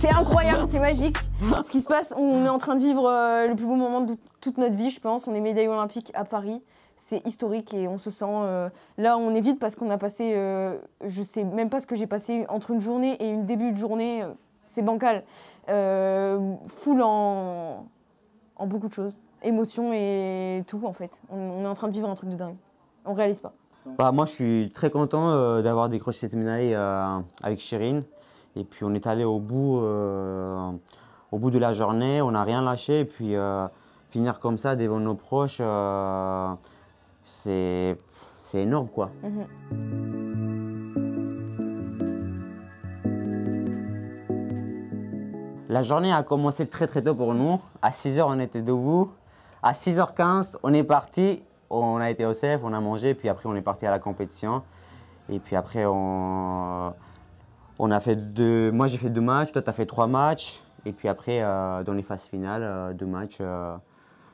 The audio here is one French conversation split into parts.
C'est incroyable, c'est magique. Ce qui se passe, on est en train de vivre le plus beau moment de toute notre vie, je pense. On est médaillé olympique à Paris. C'est historique et on se sent... là, on est vite parce qu'on a passé... je sais même pas ce que j'ai passé entre une journée et une début de journée. C'est bancal. Full en beaucoup de choses. Émotions et tout, en fait. On est en train de vivre un truc de dingue. On réalise pas. Bah, moi, je suis très content d'avoir décroché cette médaille avec Chérine. Et puis, on est allé au bout de la journée. On n'a rien lâché. Et puis, finir comme ça devant nos proches, c'est énorme, quoi. La journée a commencé très tôt pour nous. À 6 h, on était debout. À 6 h 15, on est parti. On a été au CF, on a mangé, puis après on est parti à la compétition. Et puis après, on a fait moi j'ai fait 2 matchs, toi tu as fait 3 matchs. Et puis après, dans les phases finales, 2 matchs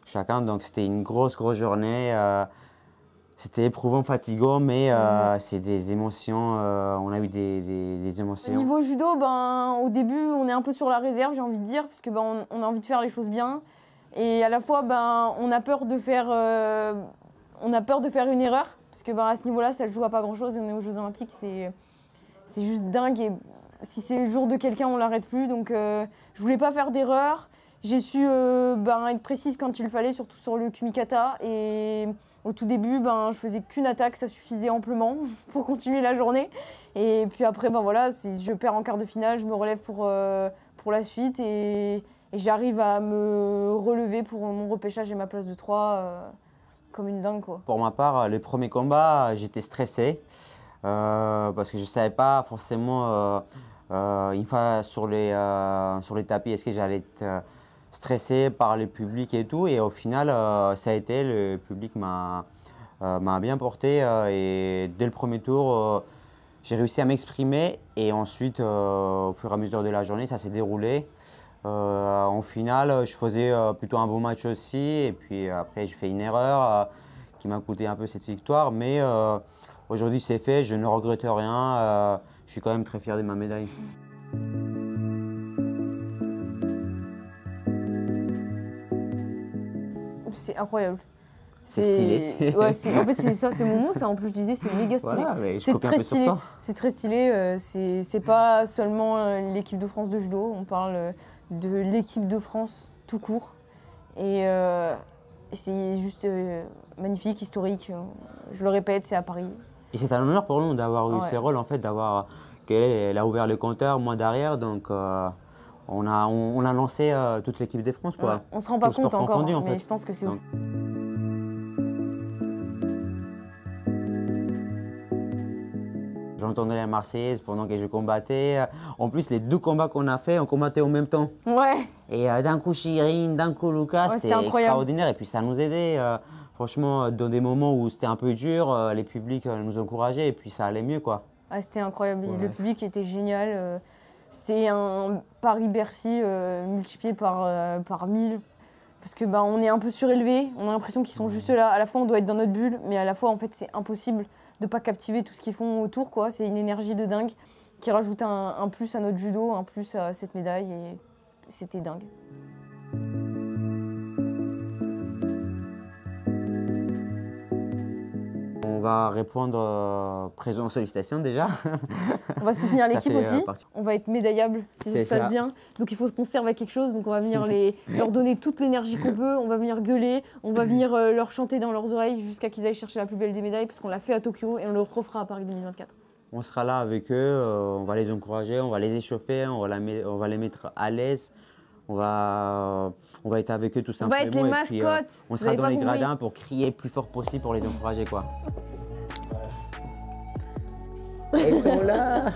chacun. Donc c'était une grosse journée. C'était éprouvant, fatigant, mais c'est des émotions. On a eu des émotions. Au niveau judo, au début, on est un peu sur la réserve, j'ai envie de dire, puisque on a envie de faire les choses bien. Et à la fois, on a peur de faire une erreur, parce que à ce niveau-là, ça ne joue à pas grand-chose. Et on est aux Jeux Olympiques, c'est juste dingue. Et si c'est le jour de quelqu'un, on l'arrête plus. Donc, je voulais pas faire d'erreur. J'ai su être précise quand il le fallait, surtout sur le kumikata. Et au tout début, je faisais qu'une attaque, ça suffisait amplement pour continuer la journée. Et puis après, voilà, si je perds en quart de finale, je me relève pour la suite. Et j'arrive à me relever pour mon repêchage et ma place de 3 comme une dingue, quoi. Pour ma part, les premiers combats, j'étais stressé parce que je ne savais pas forcément une fois sur les tapis, est-ce que j'allais être stressé par le public et tout. Et au final, ça a été, le public m'a bien porté et dès le premier tour, j'ai réussi à m'exprimer. Et ensuite, au fur et à mesure de la journée, ça s'est déroulé. En finale, je faisais plutôt un bon match aussi. Et puis après, j'ai fait une erreur qui m'a coûté un peu cette victoire. Mais aujourd'hui, c'est fait, je ne regrette rien. Je suis quand même très fier de ma médaille. C'est incroyable. C'est stylé. Ouais, en fait, c'est ça, c'est mon mot. Ça, en plus, je disais, c'est méga stylé. Voilà, c'est très stylé. C'est très stylé. C'est pas seulement l'équipe de France de judo. On parle de l'équipe de France tout court. Et c'est juste magnifique, historique. Je le répète, c'est à Paris. Et c'est un honneur pour nous d'avoir eu ce rôle, en fait, qu'elle a ouvert le compteur, moi derrière. Donc, on a lancé toute l'équipe de France, quoi. Ouais, on se rend pas compte encore, confondu, mais je pense que c'est ouf. J'entendais la Marseillaise pendant que je combattais. En plus, les 2 combats qu'on a fait, on combattait en même temps. Ouais. Et d'un coup, Chérine, d'un coup, Lucas, c'était extraordinaire. Et puis, ça nous aidait. Franchement, dans des moments où c'était un peu dur, les publics nous encourageaient et puis ça allait mieux, quoi. Ah, c'était incroyable. Ouais. Le public était génial. C'est un Paris-Bercy multiplié par 1000. Parce que on est un peu surélevé. On a l'impression qu'ils sont juste là. À la fois, on doit être dans notre bulle, mais à la fois, en fait, c'est impossible de ne pas captiver tout ce qu'ils font autour, quoi. C'est une énergie de dingue qui rajoute un plus à notre judo, un plus à cette médaille. Et c'était dingue. On va répondre présent aux sollicitations déjà. On va soutenir l'équipe aussi. On va être médaillable si ça se passe bien. Donc il faut qu'on serve à quelque chose. Donc on va venir leur donner toute l'énergie qu'on peut. On va venir gueuler. On va venir leur chanter dans leurs oreilles jusqu'à qu'ils aillent chercher la plus belle des médailles parce qu'on l'a fait à Tokyo et on le refera à Paris 2024. On sera là avec eux. On va les encourager, on va les échauffer, on va les mettre à l'aise. On va être avec eux tout simplement. On va être les mascottes. Puis, on sera dans les gradins pour crier le plus fort possible pour les encourager, quoi. Ils sont là.